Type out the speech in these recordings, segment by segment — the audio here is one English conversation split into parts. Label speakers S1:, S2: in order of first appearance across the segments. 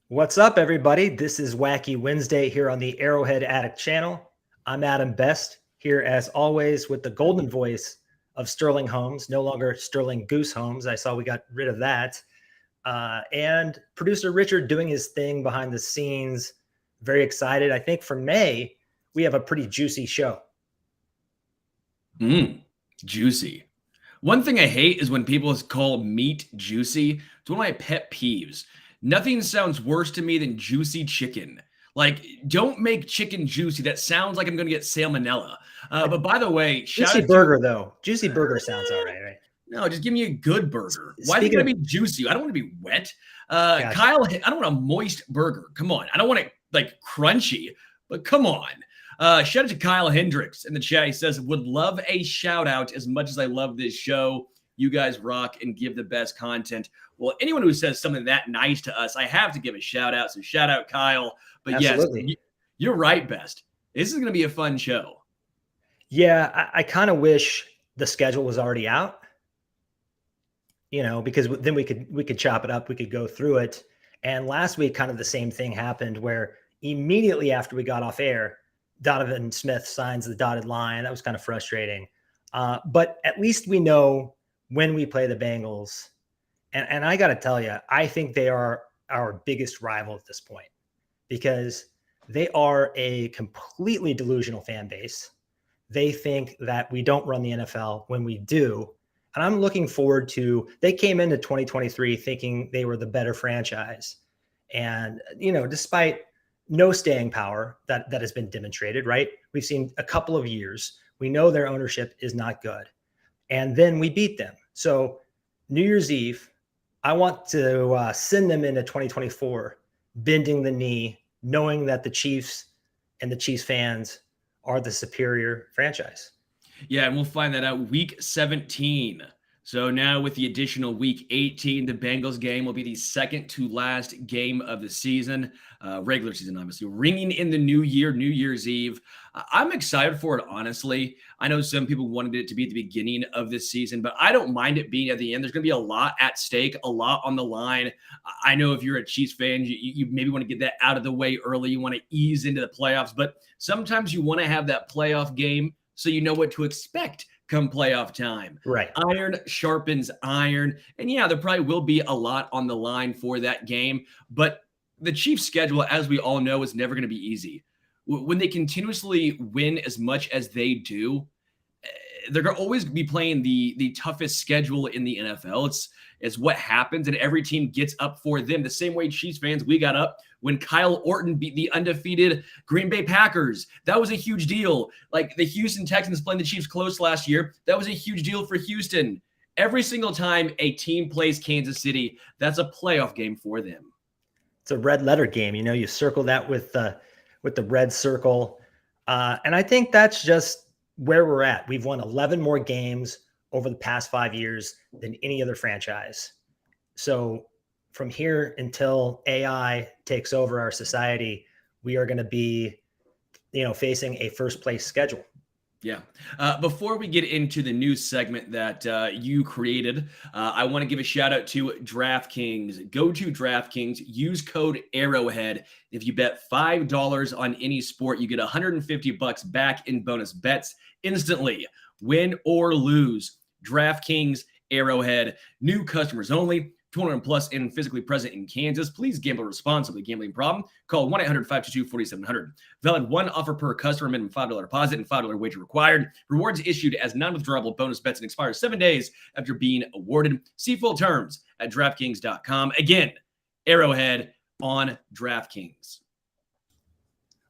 S1: What's up, everybody? This is Wacky Wednesday here on the Arrowhead Addict channel. I'm Adam Best, here as always with the golden voice of Sterling Holmes, no longer Sterling Goose Holmes. I saw we got rid of that. And producer Richard doing his thing behind the scenes. Very excited. I think for May, we have a pretty juicy show.
S2: Juicy. One thing I hate is when people call meat juicy. It's one of my pet peeves. Nothing sounds worse to me than juicy chicken. Like, don't make chicken juicy. That sounds like I'm going to get salmonella. But by the way,
S1: Juicy burger, though. Juicy burger sounds all right, right?
S2: No, just give me a good burger. Why do you want to be juicy? I don't want to be wet. Gotcha. Kyle, I don't want a moist burger. Come on. I don't want it like crunchy, but come on. Shout out to Kyle Hendricks in the chat. He says, would love a shout out as much as I love this show. You guys rock and give the best content. Well, anyone who says something that nice to us, I have to give a shout out. So shout out Kyle. But Absolutely. Yes, you're right, Best. This is going to be a fun show.
S1: Yeah, I kind of wish the schedule was already out. You know, because then we could chop it up. We could go through it. And last week, kind of the same thing happened where immediately after we got off air, Donovan Smith signs the dotted line. That was kind of frustrating. But at least we know when we play the Bengals. And I got to tell you, I think they are our biggest rival at this point because they are a completely delusional fan base. They think that we don't run the NFL when we do. And I'm looking forward to, they came into 2023 thinking they were the better franchise. And, you know, despite no staying power that has been demonstrated, right? We've seen a couple of years. We know their ownership is not good. And then we beat them. So New Year's Eve, I want to send them into 2024, bending the knee, knowing that the Chiefs and the Chiefs fans are the superior franchise.
S2: Yeah, and we'll find that out week 17. So now with the additional week 18, the Bengals game will be the second to last game of the season, regular season, obviously, ringing in the new year, New Year's Eve. I'm excited for it, honestly. I know some people wanted it to be at the beginning of this season, but I don't mind it being at the end. There's going to be a lot at stake, a lot on the line. I know if you're a Chiefs fan, you maybe want to get that out of the way early. You want to ease into the playoffs, but sometimes you want to have that playoff game so you know what to expect come playoff time.
S1: Right.
S2: Iron sharpens iron. And yeah, there probably will be a lot on the line for that game. But the Chiefs' schedule, as we all know, is never going to be easy. When they continuously win as much as they do, they're going to always be playing the toughest schedule in the NFL. It's what happens, and every team gets up for them. The same way Chiefs fans, we got up when Kyle Orton beat the undefeated Green Bay Packers. That was a huge deal. Like the Houston Texans playing the Chiefs close last year, that was a huge deal for Houston. Every single time a team plays Kansas City, that's a playoff game for them.
S1: It's a red letter game. You know, you circle that with the red circle. And I think that's just where we're at. We've won 11 more games over the past 5 years than any other franchise. So from here until AI takes over our society, we are going to be, facing a first place schedule.
S2: Yeah. Before we get into the news segment that you created, I want to give a shout out to DraftKings. Go to DraftKings, use code Arrowhead. If you bet $5 on any sport, you get $150 back in bonus bets instantly, win or lose. DraftKings, Arrowhead, new customers only. 21 plus and physically present in Kansas. Please gamble responsibly. Gambling problem? Call 1-800-522-4700. Valid one offer per customer. Minimum $5 deposit and $5 wager required. Rewards issued as non-withdrawable bonus bets and expire 7 days after being awarded. See full terms at DraftKings.com. Again, Arrowhead on DraftKings.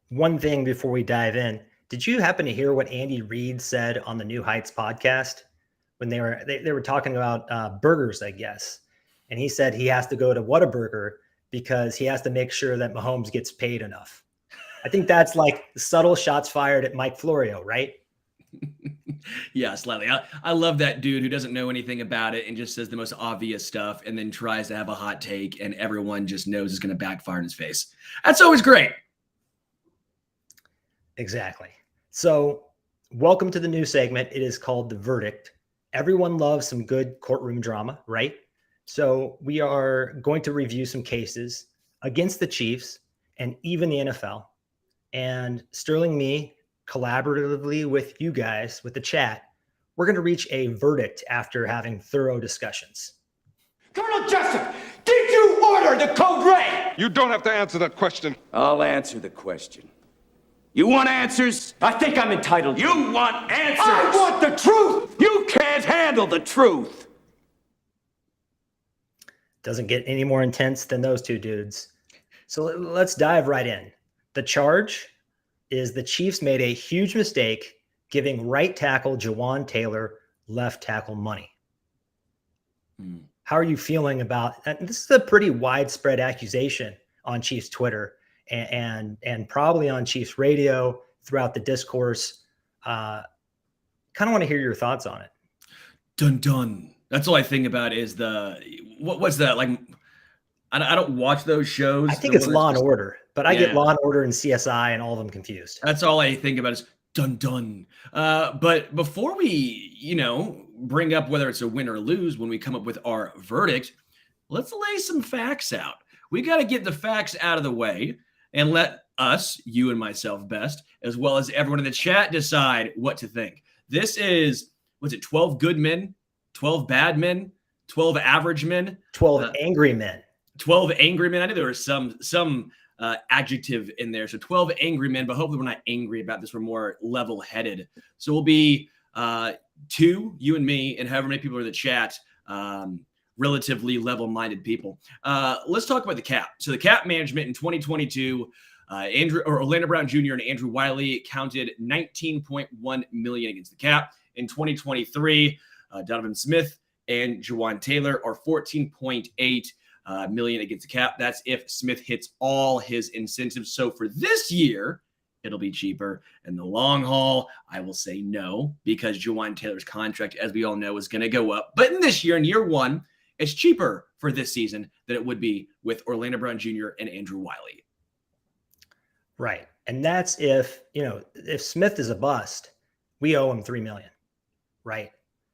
S1: One thing before we dive in, did you happen to hear what Andy Reid said on the New Heights podcast when they were talking about burgers, I guess? And he said he has to go to Whataburger because he has to make sure that Mahomes gets paid enough. I think that's like subtle shots fired at Mike Florio, right?
S2: Yeah, slightly. I love that dude who doesn't know anything about it and just says the most obvious stuff and then tries to have a hot take and everyone just knows it's going to backfire in his face. That's always great.
S1: Exactly. So welcome to the new segment. It is called The Verdict. Everyone loves some good courtroom drama, right? So we are going to review some cases against the Chiefs and even the NFL. And Sterling, me, collaboratively with you guys, with the chat, we're going to reach a verdict after having thorough discussions.
S3: Colonel Jessup, did you order the code red?
S4: You don't have to answer that question.
S3: I'll answer the question. You want answers? I think I'm entitled. You want answers? I want the truth! You can't handle the truth!
S1: Doesn't get any more intense than those two dudes. So let's dive right in. The charge is the Chiefs made a huge mistake giving right tackle Jawaan Taylor left tackle money. How are you feeling about that? This is a pretty widespread accusation on Chiefs Twitter and probably on Chiefs radio throughout the discourse. Kind of want to hear your thoughts on it.
S2: Dun dun. That's all I think about is what's that like? I don't watch those shows.
S1: I think it's Law and Order, but I get Law and Order and CSI and all of them confused.
S2: That's all I think about is dun dun. But before we, bring up whether it's a win or lose when we come up with our verdict, let's lay some facts out. We got to get the facts out of the way and let us, you and myself best, as well as everyone in the chat, decide what to think. This is, 12 good men, 12 bad men, 12 average men,
S1: 12 angry men.
S2: 12 angry men. I knew there was some adjective in there. So 12 angry men, but hopefully we're not angry about this. We're more level-headed. So we'll be two, you and me, and however many people are in the chat, relatively level-minded people. Let's talk about the cap. So the cap management in 2022, Orlando Brown Jr. and Andrew Wiley counted $19.1 million against the cap. In 2023, Donovan Smith and Jawaan Taylor are $14.8 million against the cap. That's if Smith hits all his incentives. So for this year, it'll be cheaper. In the long haul, I will say no, because Jawaan Taylor's contract, as we all know, is going to go up. But in this year, in year one, it's cheaper for this season than it would be with Orlando Brown Jr. and Andrew Wiley.
S1: Right. And that's if Smith is a bust, we owe him $3 million. Right.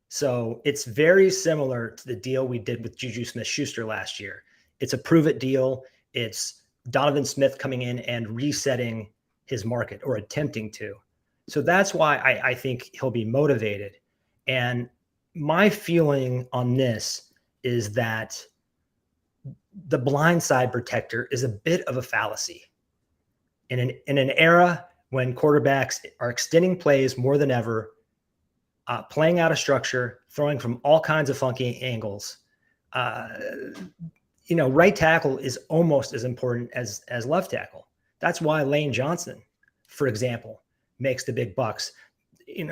S1: So it's very similar to the deal we did with Juju Smith-Schuster last year. It's a prove-it deal. It's Donovan Smith coming in and resetting his market, or attempting to. So that's why I think he'll be motivated. And my feeling on this is that the blindside protector is a bit of a fallacy. In an era when quarterbacks are extending plays more than ever, playing out of structure, throwing from all kinds of funky angles. Right tackle is almost as important as left tackle. That's why Lane Johnson, for example, makes the big bucks.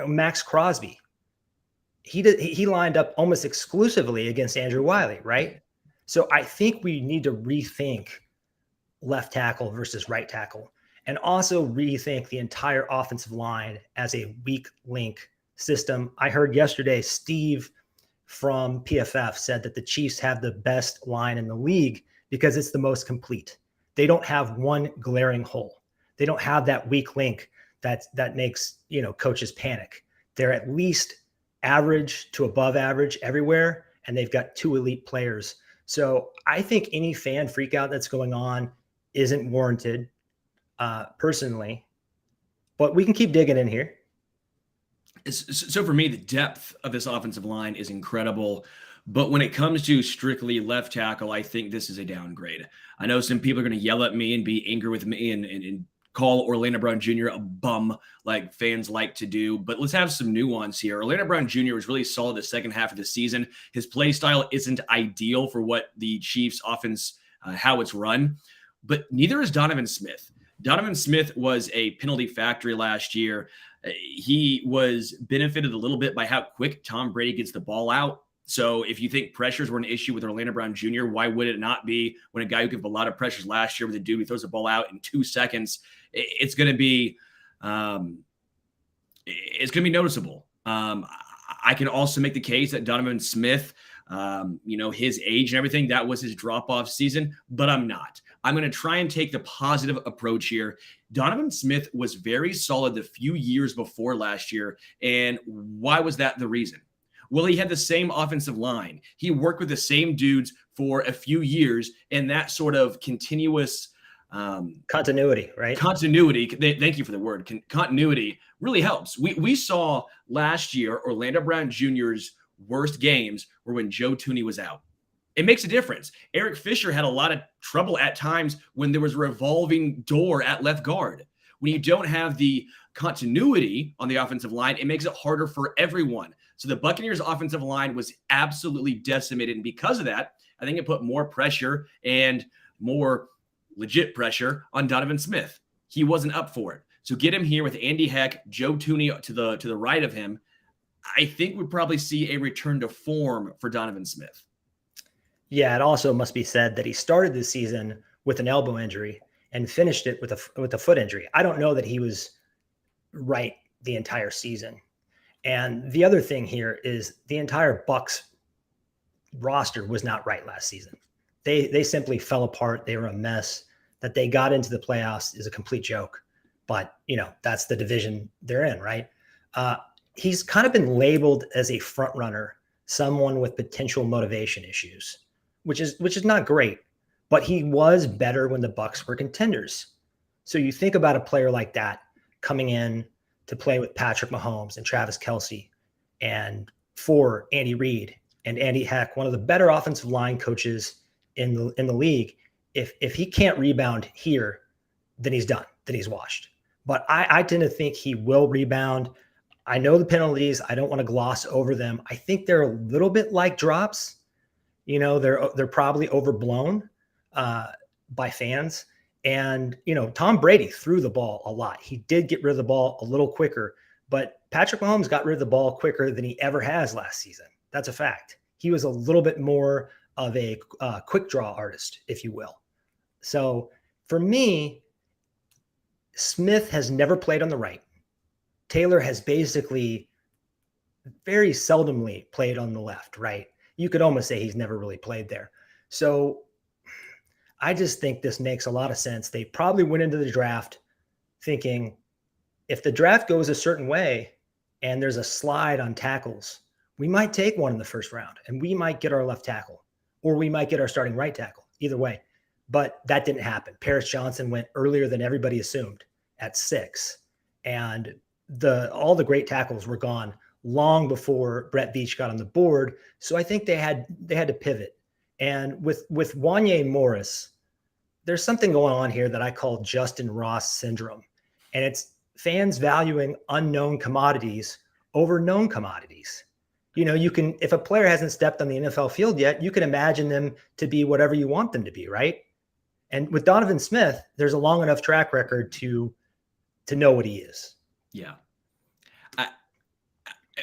S1: Max Crosby, he lined up almost exclusively against Andrew Wiley, right? So I think we need to rethink left tackle versus right tackle, and also rethink the entire offensive line as a weak link system. I heard yesterday Steve from PFF said that the Chiefs have the best line in the league because it's the most complete. They don't have one glaring hole. They don't have that weak link that makes coaches panic. They're at least average to above average everywhere, and they've got two elite players. So I think any fan freak out that's going on isn't warranted, personally, but we can keep digging in here.
S2: So for me, the depth of this offensive line is incredible. But when it comes to strictly left tackle, I think this is a downgrade. I know some people are going to yell at me and be angry with me and call Orlando Brown Jr. a bum like fans like to do. But let's have some nuance here. Orlando Brown Jr. was really solid the second half of the season. His play style isn't ideal for what the Chiefs offense, how it's run. But neither is Donovan Smith. Donovan Smith was a penalty factory last year. He was benefited a little bit by how quick Tom Brady gets the ball out. So if you think pressures were an issue with Orlando Brown Jr., why would it not be when a guy who gave a lot of pressures last year with a dude who throws the ball out in 2 seconds? It's going to be noticeable. I can also make the case that Donovan Smith, his age and everything, that was his drop-off season, but I'm not. I'm going to try and take the positive approach here. Donovan Smith was very solid the few years before last year. And why was that the reason? Well, he had the same offensive line. He worked with the same dudes for a few years, and that sort of continuous
S1: continuity, right?
S2: Continuity. Thank you for the word. Continuity really helps. We saw last year Orlando Brown Jr.'s worst games were when Joe Toney was out. It makes a difference. Eric Fisher had a lot of trouble at times when there was a revolving door at left guard. When you don't have the continuity on the offensive line, it makes it harder for everyone. So the Buccaneers' offensive line was absolutely decimated. And because of that, I think it put more pressure and more legit pressure on Donovan Smith. He wasn't up for it. So get him here with Andy Heck, Joe Toney to the right of him. I think we'd probably see a return to form for Donovan Smith.
S1: Yeah, it also must be said that he started the season with an elbow injury and finished it with a foot injury. I don't know that he was right the entire season. And the other thing here is the entire Bucs roster was not right last season. They simply fell apart. They were a mess. That they got into the playoffs is a complete joke. But, that's the division they're in, right? He's kind of been labeled as a front runner, someone with potential motivation issues, which is not great. But he was better when the Bucs were contenders. So you think about a player like that coming in to play with Patrick Mahomes and Travis Kelce and for Andy Reid and Andy Heck, one of the better offensive line coaches in the league. If he can't rebound here, then he's done. Then he's washed. But I tend to think he will rebound. I know the penalties. I don't want to gloss over them. I think they're a little bit like drops. They're probably overblown by fans. And, Tom Brady threw the ball a lot. He did get rid of the ball a little quicker, but Patrick Mahomes got rid of the ball quicker than he ever has last season. That's a fact. He was a little bit more of a quick draw artist, if you will. So for me, Smith has never played on the right. Taylor has basically very seldomly played on the left, right? You could almost say he's never really played there. So I just think this makes a lot of sense. They probably went into the draft thinking if the draft goes a certain way and there's a slide on tackles, we might take one in the first round and we might get our left tackle or we might get our starting right tackle, either way. But that didn't happen. Paris Johnson went earlier than everybody assumed at 6. And all the great tackles were gone long before Brett Veach got on the board. So I think they had to pivot. And with Wanya Morris, there's something going on here that I call Justin Ross syndrome. And it's fans valuing unknown commodities over known commodities. If a player hasn't stepped on the NFL field yet, you can imagine them to be whatever you want them to be, right? And with Donovan Smith, there's a long enough track record to know what he is.
S2: Yeah.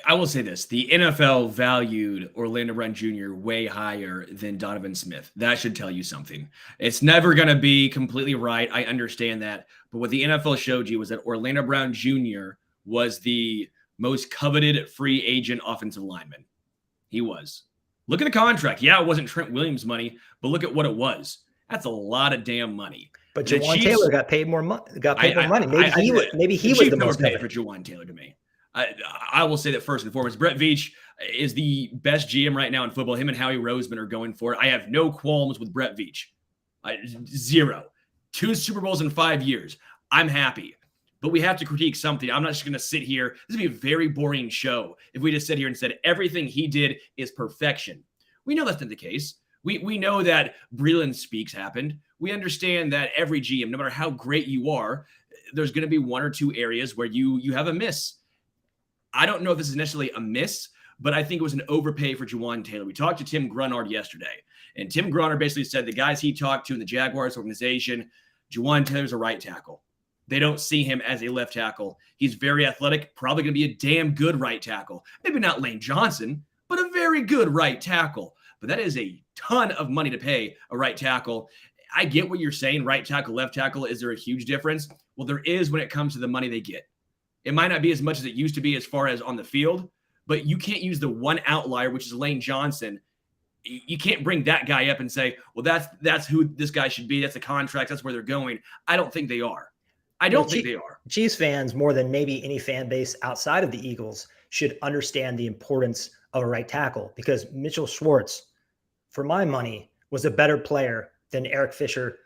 S2: I will say this. The NFL valued Orlando Brown Jr. way higher than Donovan Smith. That should tell you something. It's never going to be completely right. I understand that. But what the NFL showed you was that Orlando Brown Jr. was the most coveted free agent offensive lineman. He was. Look at the contract. Yeah, it wasn't Trent Williams money, but look at what it was. That's a lot lot money.
S1: But Jawaan Taylor got paid more money. Maybe he was the most
S2: paid for Jawaan Taylor to me. I will say that first and foremost, Brett Veach is the best GM right now in football. Him and Howie Roseman are going for it. I have no qualms with Brett Veach. Zero. 2 Super Bowls in 5 years. I'm happy. But we have to critique something. I'm not just going to sit here. This would be a very boring show if we just sit here and said everything he did is perfection. We know that's not the case. We know that Breland Speaks happened. We understand that every GM, no matter how great you are, there's going to be 1 or 2 areas where you have a miss. I don't know if this is necessarily a miss, but I think it was an overpay for Jawaan Taylor. We talked to Tim Grunard yesterday, and Tim Grunard basically said the guys he talked to in the Jaguars organization, Jawaan Taylor's a right tackle. They don't see him as a left tackle. He's very athletic, probably going to be a damn good right tackle. Maybe not Lane Johnson, but a very good right tackle. But that is a ton of money to pay a right tackle. I get what you're saying, right tackle, left tackle. Is there a huge difference? Well, there is when it comes to the money they get. It might not be as much as it used to be as far as on the field, but you can't use the one outlier, which is Lane Johnson. You can't bring that guy up and say, well, that's who this guy should be. That's the contract. That's where they're going. I don't think they are. I don't think they are. Chiefs
S1: fans, more than maybe any fan base outside of the Eagles, should understand the importance of a right tackle because Mitchell Schwartz, for my money, was a better player than Eric Fisher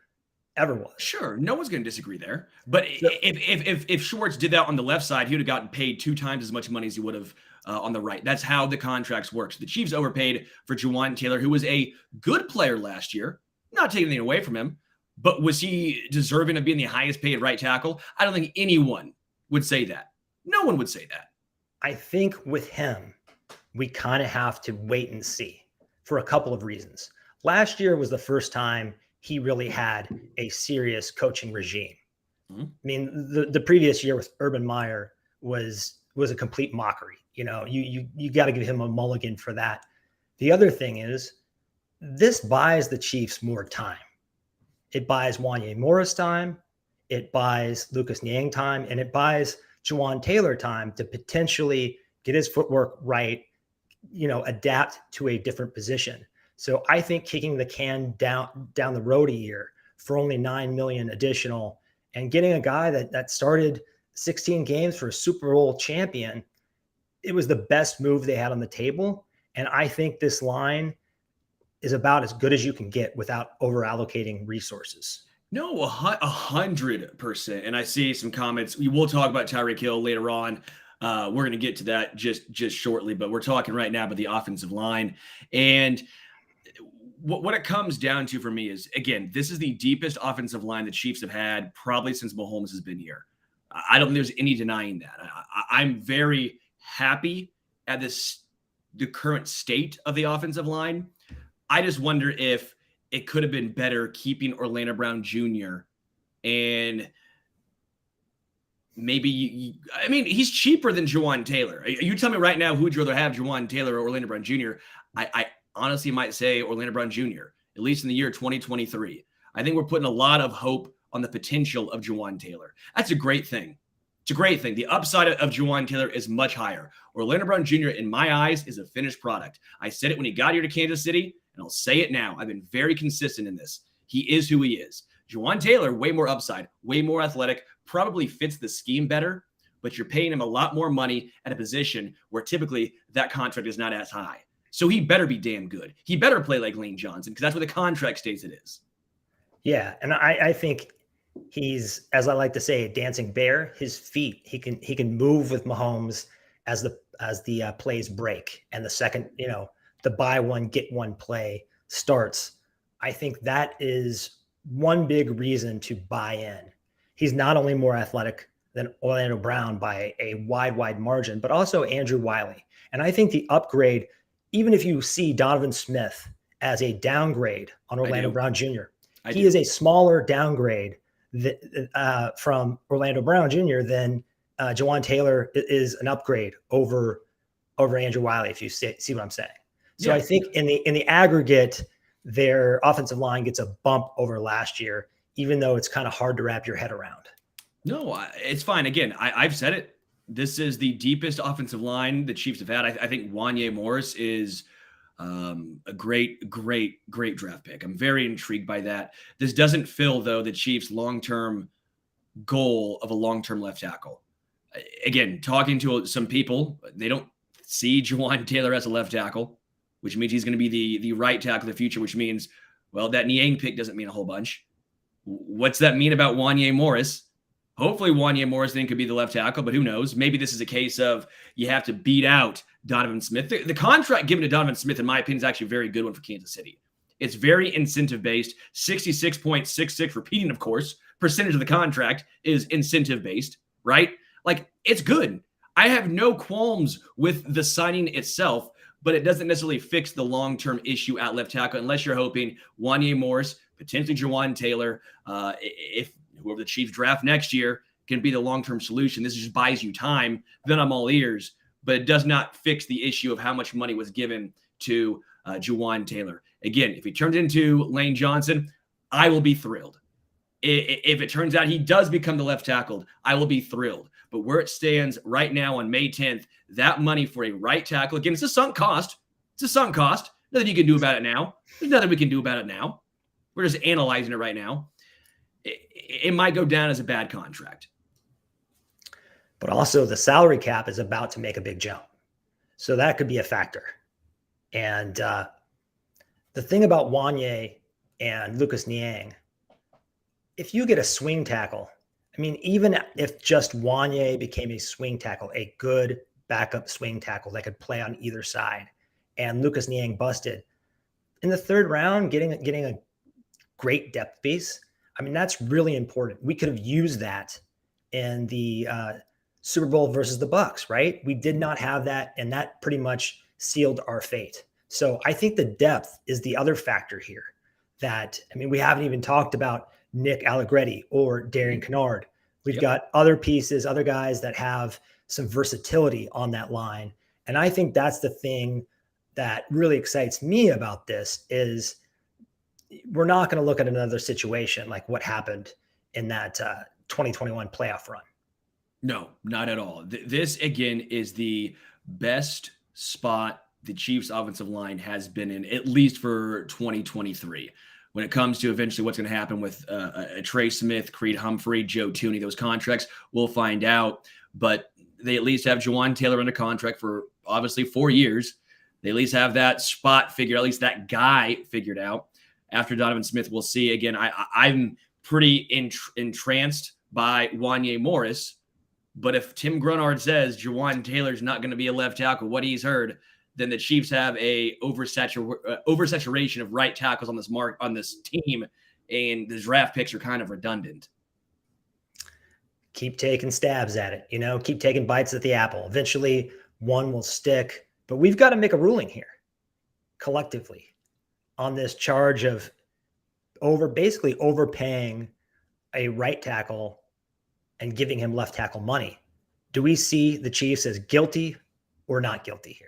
S1: ever was.
S2: Sure, no one's going to disagree there. But if Schwartz did that on the left side, he would have gotten paid 2 times as much money as he would have on the right. That's how the contracts work. So the Chiefs overpaid for Jawaan Taylor, who was a good player last year. Not taking anything away from him, but was he deserving of being the highest paid right tackle? I don't think anyone would say that. No one would say that.
S1: I think with him, we kind of have to wait and see for a couple of reasons. Last year was the first time he really had a serious coaching regime. I mean, the previous year with Urban Meyer was a complete mockery. You know, you got to give him a mulligan for that. The other thing is, this buys the Chiefs more time. It buys Wanya Morris time, it buys Lucas Niang time, and it buys Jawaan Taylor time to potentially get his footwork right, you know, adapt to a different position. So I think kicking the can down the road a year for only $9 million additional and getting a guy that started 16 games for a Super Bowl champion, it was the best move they had on the table. And I think this line is about as good as you can get without over allocating resources.
S2: No, 100%. And I see some comments. We will talk about Tyreek Hill later on. We're going to get to that just shortly, but we're talking right now about the offensive line. And what it comes down to for me is, again, this is the deepest offensive line the Chiefs have had probably since Mahomes has been here. I don't think there's any denying that. I'm very happy at the current state of the offensive line. I just wonder if it could have been better keeping Orlando Brown Jr. and maybe, I mean, he's cheaper than Jawaan Taylor. You tell me right now, who would you rather have, Jawaan Taylor or Orlando Brown Jr.? I honestly might say Orlando Brown Jr., at least in the year 2023. I think we're putting a lot of hope on the potential of Jawaan Taylor. That's a great thing. It's a great thing. The upside of Jawaan Taylor is much higher. Orlando Brown Jr., in my eyes, is a finished product. I said it when he got here to Kansas City, and I'll say it now. I've been very consistent in this. He is who he is. Jawaan Taylor, way more upside, way more athletic, probably fits the scheme better, but you're paying him a lot more money at a position where typically that contract is not as high. So he better be damn good. He better play like Lane Johnson, because that's what the contract states it is.
S1: Yeah, and I think he's, as I like to say, a dancing bear. His feet, he can move with Mahomes as the plays break, and the second, you know, the buy one get one play starts. I think that is one big reason to buy in. He's not only more athletic than Orlando Brown by a wide margin, but also Andrew Wiley. And I think the upgrade, even if you see Donovan Smith as a downgrade on Orlando Brown Jr., he is a smaller downgrade from Orlando Brown Jr. than Jawaan Taylor is an upgrade over Andrew Wiley, if you see what I'm saying. So yeah. I think in the aggregate, their offensive line gets a bump over last year, even though it's kind of hard to wrap your head around. No,
S2: it's fine. Again, I've said it. This is the deepest offensive line the Chiefs have had. I think Wanya Morris is a great draft pick. I'm very intrigued by that. This doesn't fill, though, the Chiefs' long-term goal of a long-term left tackle. Again, talking to some people, they don't see Jawaan Taylor as a left tackle, which means he's going to be the right tackle of the future, which means, well, that Niang pick doesn't mean a whole bunch. What's that mean about Wanya Morris? Hopefully Wanya Morris then could be the left tackle, but who knows? Maybe this is a case of you have to beat out Donovan Smith. The contract given to Donovan Smith, in my opinion, is actually a very good one for Kansas City. It's very incentive-based, 66.66, repeating, of course, percentage of the contract is incentive-based, right? Like, it's good. I have no qualms with the signing itself, but it doesn't necessarily fix the long-term issue at left tackle unless you're hoping Wanya Morris, potentially Jawaan Taylor, if whoever the Chiefs draft next year can be the long-term solution. This just buys you time. Then I'm all ears, but it does not fix the issue of how much money was given to Jawaan Taylor. Again, if he turns into Lane Johnson, I will be thrilled. If it turns out he does become the left tackle, I will be thrilled. But where it stands right now on May 10th, that money for a right tackle, again, it's a sunk cost. It's a sunk cost. Nothing you can do about it now. There's nothing we can do about it now. We're just analyzing it right now. It might go down as a bad contract.
S1: But also the salary cap is about to make a big jump. So that could be a factor. And The thing about Wanye and Lucas Niang, if you get a swing tackle, I mean, even if just Wanye became a swing tackle, a good backup swing tackle that could play on either side, and Lucas Niang busted in the third round, getting a great depth piece, I mean, that's really important. We could have used that in the Super Bowl versus the Bucs, right? We did not have that, and that pretty much sealed our fate. So I think the depth is the other factor here. That, I mean, we haven't even talked about Nick Allegretti or Darian Kennard. We've got other pieces, other guys that have some versatility on that line. And I think that's the thing that really excites me about this is we're not going to look at another situation like what happened in that 2021 playoff run.
S2: No, not at all. This, again, is the best spot the Chiefs offensive line has been in, at least for 2023. When it comes to eventually what's going to happen with Trey Smith, Creed Humphrey, Joe Thuney, those contracts, we'll find out. But they at least have Jawaan Taylor under contract for obviously 4 years. They at least have that spot figured, at least that guy figured out. After Donovan Smith, we'll see. Again, I'm pretty entranced by Wanye Morris. But if Tim Grunard says Jawaan Taylor's not going to be a left tackle, what he's heard, then the Chiefs have a oversaturation of right tackles on this team, and the draft picks are kind of redundant.
S1: Keep taking stabs at it, keep taking bites at the apple. Eventually, one will stick, but we've got to make a ruling here collectively on this charge of basically overpaying a right tackle and giving him left tackle money. Do we see the Chiefs as guilty or not guilty here?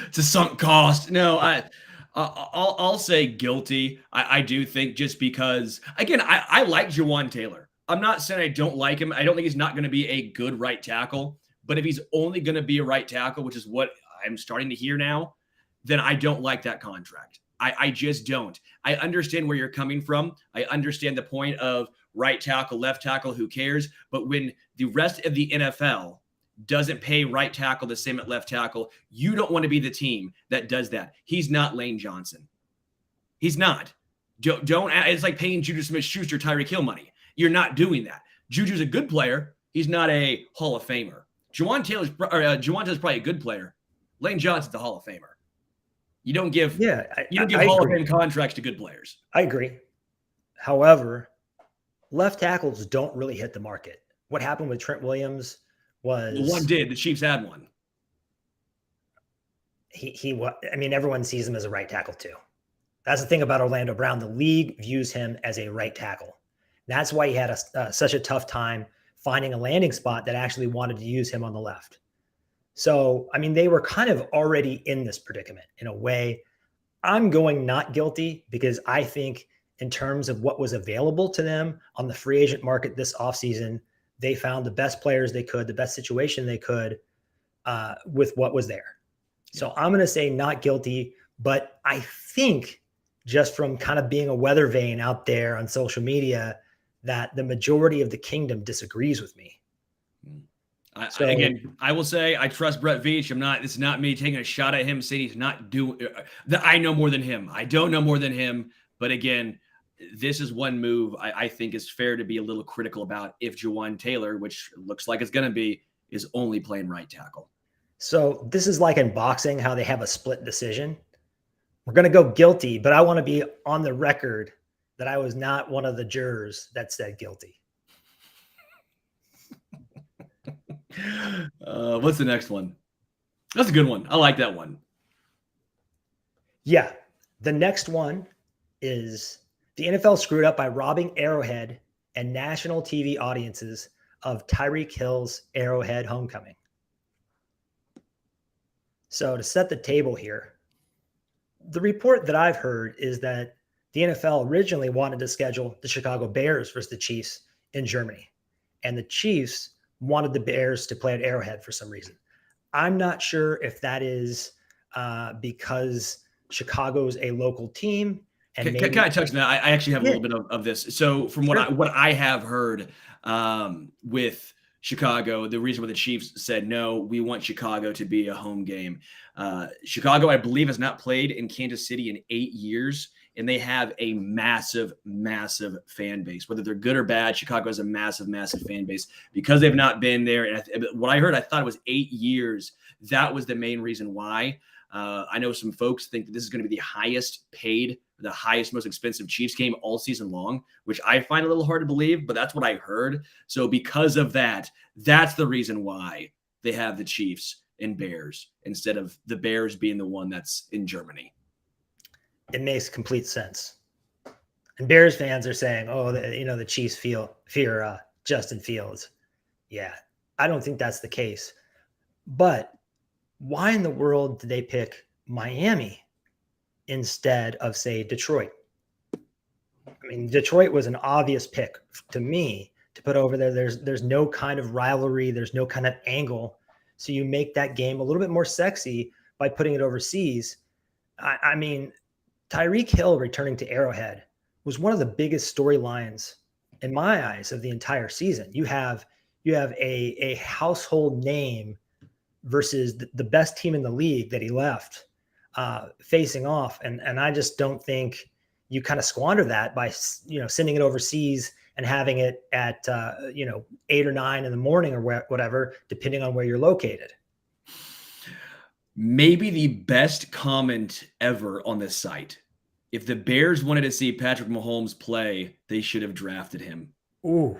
S2: It's a sunk cost. No, I'll say guilty. I do think just because, again, I like Jawaan Taylor. I'm not saying I don't like him. I don't think he's not going to be a good right tackle. But if he's only going to be a right tackle, which is what I'm starting to hear now, then I don't like that contract. I just don't. I understand where you're coming from. I understand the point of right tackle, left tackle, who cares? But when the rest of the NFL doesn't pay right tackle the same at left tackle, you don't want to be the team that does that. He's not Lane Johnson. He's not. Don't. It's like paying Juju Smith-Schuster Tyreek Hill money. You're not doing that. Juju's a good player. He's not a Hall of Famer. Jawaan Taylor's probably a good player. Lane Johnson's the Hall of Famer. You don't give Hall of Fame contracts to good players.
S1: I agree. However, left tackles don't really hit the market. What happened with Trent Williams was
S2: one did. The Chiefs had one.
S1: Everyone sees him as a right tackle too. That's the thing about Orlando Brown. The league views him as a right tackle. That's why he had such a tough time finding a landing spot that actually wanted to use him on the left. So, they were kind of already in this predicament in a way. I'm going not guilty because I think in terms of what was available to them on the free agent market this offseason, they found the best players they could, the best situation they could with what was there. So I'm going to say not guilty, but I think just from kind of being a weather vane out there on social media that the majority of the kingdom disagrees with me.
S2: I will say I trust Brett Veach. It's not me taking a shot at him saying he's not doing that. I know more than him. I don't know more than him. But again, this is one move I think is fair to be a little critical about if Jawaan Taylor, which looks like it's going to be, is only playing right tackle.
S1: So this is like in boxing, how they have a split decision. We're going to go guilty, but I want to be on the record that I was not one of the jurors that said guilty.
S2: What's the next one? That's a good one. I like that one.
S1: Yeah. The next one is the NFL screwed up by robbing Arrowhead and national TV audiences of Tyreek Hill's Arrowhead homecoming. So to set the table here, the report that I've heard is that the NFL originally wanted to schedule the Chicago Bears versus the Chiefs in Germany, and the Chiefs wanted the Bears to play at Arrowhead for some reason. I'm not sure if that is because Chicago's a local team. And
S2: can I touch on that? I actually have a little bit of this. So from what I have heard with Chicago, the reason why the Chiefs said, no, we want Chicago to be a home game. Chicago, I believe, has not played in Kansas City in 8 years, and they have a massive, massive fan base. Whether they're good or bad, Chicago has a massive, massive fan base because they've not been there. And what I heard, I thought it was 8 years. That was the main reason why. I know some folks think that this is going to be the highest paid, the highest, most expensive Chiefs game all season long, which I find a little hard to believe, but that's what I heard. So because of that, that's the reason why they have the Chiefs and Bears instead of the Bears being the one that's in Germany.
S1: It makes complete sense. And Bears fans are saying, oh, the Chiefs fear Justin Fields. Yeah, I don't think that's the case. But why in the world did they pick Miami instead of, say, Detroit? I mean, Detroit was an obvious pick to me to put over there. There's no kind of rivalry. There's no kind of angle. So you make that game a little bit more sexy by putting it overseas. I mean, Tyreek Hill returning to Arrowhead was one of the biggest storylines in my eyes of the entire season. You have a household name versus the best team in the league that he left facing off. And I just don't think you kind of squander that by, sending it overseas and having it at, 8 or 9 in the morning or whatever, depending on where you're located.
S2: Maybe the best comment ever on this site. If the Bears wanted to see Patrick Mahomes play, they should have drafted him.
S1: Ooh,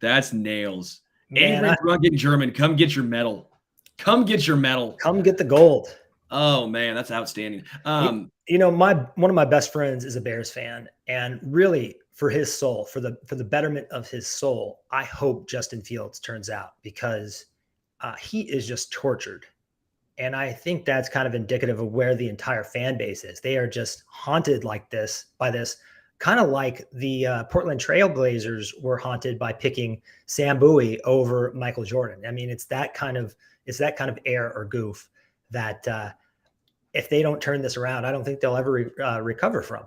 S2: that's nails.
S1: Man,
S2: Angry drunk in German, come get your medal. Come get your medal.
S1: Come get the gold.
S2: Oh man, that's outstanding.
S1: One of my best friends is a Bears fan, and really for his soul, for the betterment of his soul, I hope Justin Fields turns out because he is just tortured. And I think that's kind of indicative of where the entire fan base is. They are just haunted by this, kind of like the Portland Trailblazers were haunted by picking Sam Bowie over Michael Jordan. I mean, it's that kind of air or goof that if they don't turn this around, I don't think they'll ever recover from.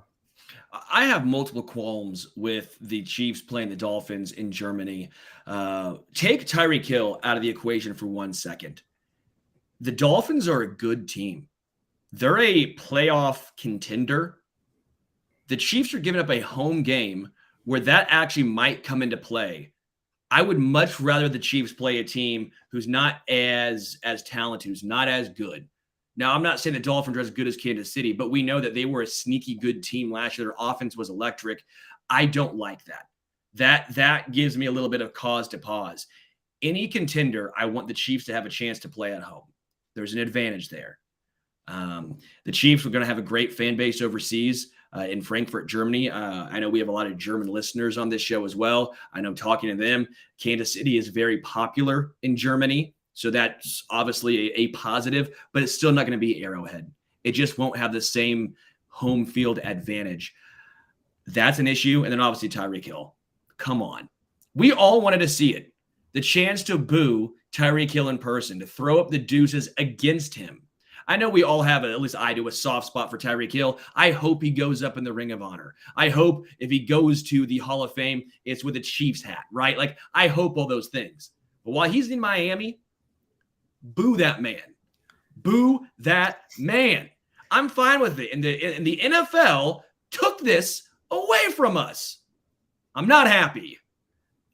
S2: I have multiple qualms with the Chiefs playing the Dolphins in Germany. Take Tyreek Hill out of the equation for 1 second. The Dolphins are a good team. They're a playoff contender. The Chiefs are giving up a home game where that actually might come into play. I would much rather the Chiefs play a team who's not as talented, who's not as good. Now, I'm not saying the Dolphins are as good as Kansas City, but we know that they were a sneaky good team last year. Their offense was electric. I don't like that. That gives me a little bit of cause to pause. Any contender, I want the Chiefs to have a chance to play at home. There's an advantage there. The Chiefs are going to have a great fan base overseas in Frankfurt, Germany. I know we have a lot of German listeners on this show as well. I know talking to them, Kansas City is very popular in Germany. So that's obviously a positive, but it's still not going to be Arrowhead. It just won't have the same home field advantage. That's an issue. And then obviously Tyreek Hill. Come on. We all wanted to see it. The chance to boo Tyreek Hill in person, to throw up the deuces against him. I know we all have, at least I do, a soft spot for Tyreek Hill. I hope he goes up in the Ring of Honor. I hope if he goes to the Hall of Fame, it's with a Chiefs hat, right? Like, I hope all those things. But while he's in Miami, boo that man. Boo that man. I'm fine with it. And the NFL took this away from us. I'm not happy.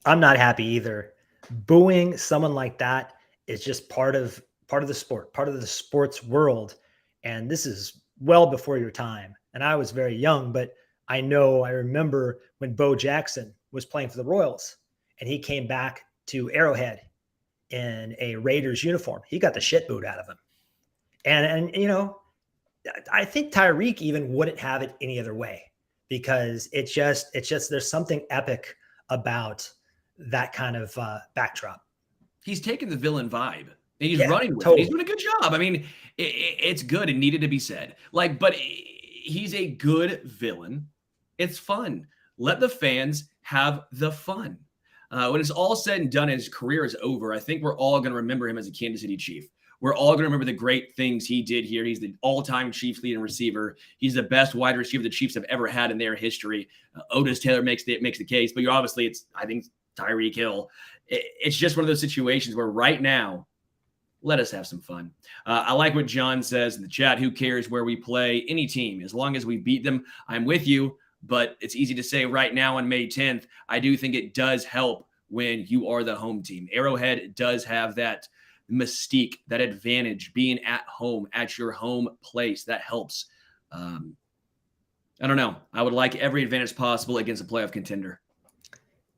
S1: I'm not happy either. Booing someone like that is just part of the sport, part of the sports world. And this is well before your time. And I was very young, but I remember when Bo Jackson was playing for the Royals and he came back to Arrowhead in a Raiders uniform. He got the shit booed out of him. And I think Tyreek even wouldn't have it any other way because it's just there's something epic about that kind of backdrop.
S2: He's taken the villain vibe and he's running with
S1: totally.
S2: it. He's doing a good job. I mean, it's good. It needed to be said. But he's a good villain. It's fun. Let the fans have the fun. When it's all said and done and his career is over, I think we're all going to remember him as a Kansas City Chief. We're all going to remember the great things he did here. He's the all-time Chiefs leading receiver. He's the best wide receiver the Chiefs have ever had in their history. Otis Taylor makes the case, but I think Tyreek Hill it's just one of those situations where right now, let us have some fun. I like what John says in the chat. Who cares where we play? Any team, as long as we beat them. I'm with you, but it's easy to say right now on May 10th. I do think it does help when you are the home team. Arrowhead does have that mystique, that advantage, being at home, at your home place. That helps. I don't know. I would like every advantage possible against a playoff contender.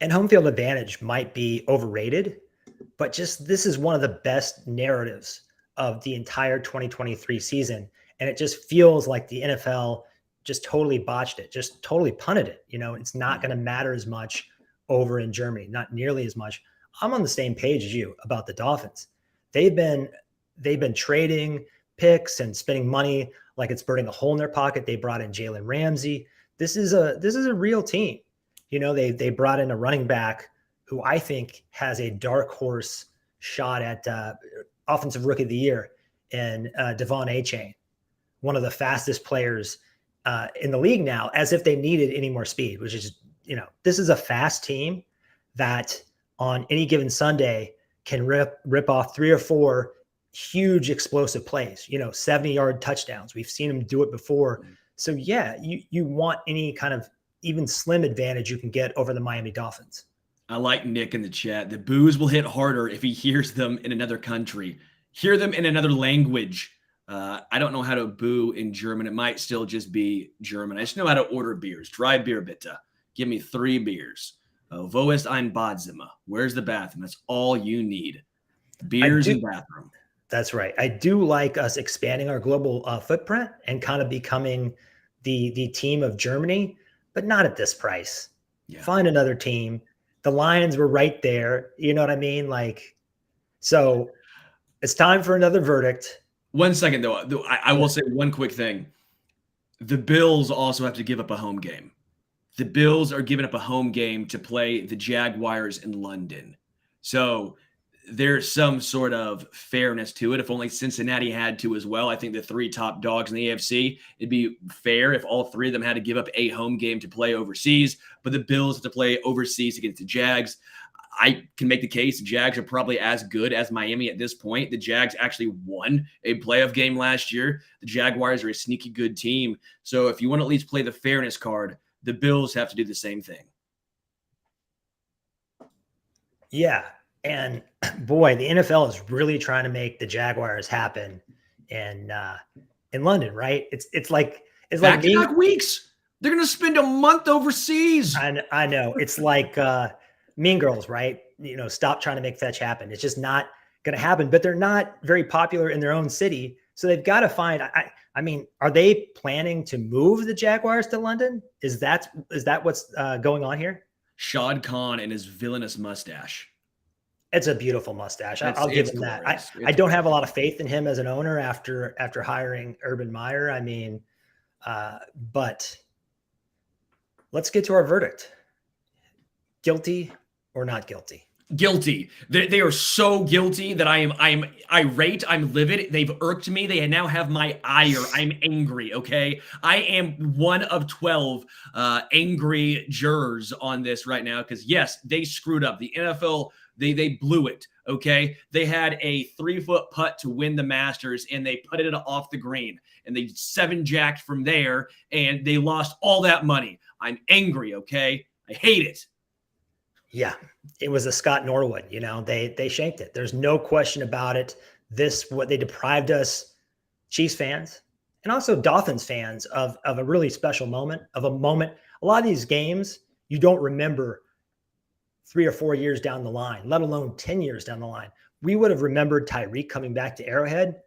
S1: And home field advantage might be overrated, but just this is one of the best narratives of the entire 2023 season. And it just feels like the NFL just totally botched it, just totally punted it. It's not going to matter as much over in Germany, not nearly as much. I'm on the same page as you about the Dolphins. They've been trading picks and spending money like it's burning a hole in their pocket. They brought in Jalen Ramsey. This is a real team. They brought in a running back who I think has a dark horse shot at offensive rookie of the year in Devon A-Chain, one of the fastest players in the league now, as if they needed any more speed, which is, this is a fast team that on any given Sunday can rip off 3 or 4 huge explosive plays, 70-yard touchdowns. We've seen them do it before. So yeah, you want any kind of even slim advantage you can get over the Miami Dolphins.
S2: I like Nick in the chat. The boos will hit harder if he hears them in another country. Hear them in another language. I don't know how to boo in German. It might still just be German. I just know how to order beers. Dry beer, bitte. Give me 3 beers. Wo ist ein Badzimmer? Where's the bathroom? That's all you need. Beers and bathroom.
S1: That's right. I do like us expanding our global footprint and kind of becoming the team of Germany, but not at this price. Yeah. Find another team. The Lions were right there. You know what I mean? So it's time for another verdict.
S2: 1 second, though. I will say one quick thing. The Bills also have to give up a home game. The Bills are giving up a home game to play the Jaguars in London. So there's some sort of fairness to it. If only Cincinnati had to as well. I think the 3 top dogs in the AFC, it'd be fair if all 3 of them had to give up a home game to play overseas, but the Bills have to play overseas against the Jags. I can make the case the Jags are probably as good as Miami at this point. The Jags actually won a playoff game last year. The Jaguars are a sneaky good team. So if you want to at least play the fairness card, the Bills have to do the same thing.
S1: Yeah. And boy, the NFL is really trying to make the Jaguars happen in London, right? It's like
S2: back-to-back weeks. They're going to spend a month overseas.
S1: I know. It's like Mean Girls, right? Stop trying to make fetch happen. It's just not going to happen. But they're not very popular in their own city, so they've got to find. I mean, are they planning to move the Jaguars to London? Is that what's going on here?
S2: Shad Khan and his villainous mustache.
S1: It's a beautiful mustache. I'll give him that. I don't have a lot of faith in him as an owner after hiring Urban Meyer. I mean, but let's get to our verdict. Guilty or not guilty?
S2: Guilty. They are so guilty that I'm irate. I'm livid. They've irked me. They now have my ire. I'm angry. Okay. I am one of 12 angry jurors on this right now. Cause yes, they screwed up. The NFL, they blew it. Okay. They had a 3-foot putt to win the Masters and they putted it off the green and they 7-jacked from there and they lost all that money. I'm angry. Okay. I hate it.
S1: Yeah, it was a Scott Norwood, they shanked it. There's no question about it. What they deprived us, Chiefs fans and also Dolphins fans of a really special moment, A lot of these games, you don't remember 3 or 4 years down the line, let alone 10 years down the line. We would have remembered Tyreek coming back to Arrowhead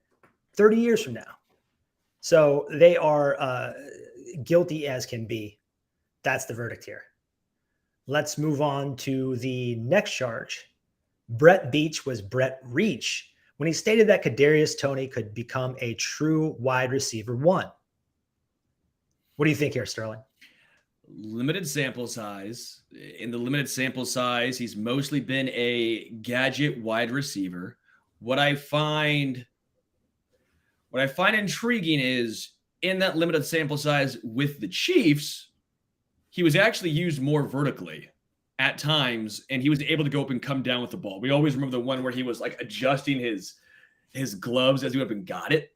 S1: 30 years from now. So they are guilty as can be. That's the verdict here. Let's move on to the next charge. Brett Veach was Brett Veach when he stated that Kadarius Toney could become a true wide receiver 1. What do you think here, Sterling?
S2: Limited sample size. In the limited sample size, he's mostly been a gadget wide receiver. What I find intriguing is in that limited sample size with the Chiefs, he was actually used more vertically. at times, and he was able to go up and come down with the ball. We always remember the one where he was like adjusting his gloves as he went up and got it.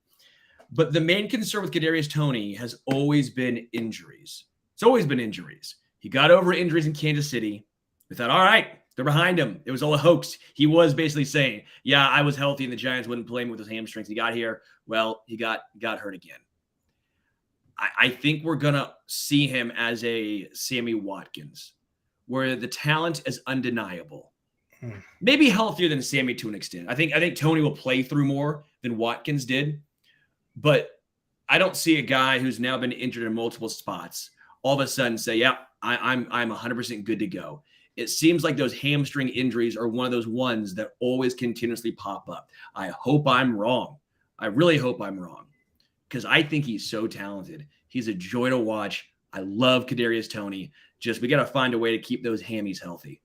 S2: But the main concern with Kadarius Toney has always been injuries. It's always been injuries. He got over injuries in Kansas City. We thought, all right, they're behind him. It was all a hoax. He was basically saying, yeah, I was healthy and the Giants wouldn't play him with his hamstrings. He got here. Well, he got hurt again. I think we're going to see him as a Sammy Watkins, where the talent is undeniable. Maybe healthier than Sammy to an extent. I think Toney will play through more than Watkins did, but I don't see a guy who's now been injured in multiple spots all of a sudden say, yeah, I'm 100% good to go. It seems like those hamstring injuries are one of those ones that always continuously pop up. I hope I'm wrong. I really hope I'm wrong, because I think he's so talented. He's a joy to watch. I love Kadarius Toney. Just we got to find a way to keep those hammies healthy.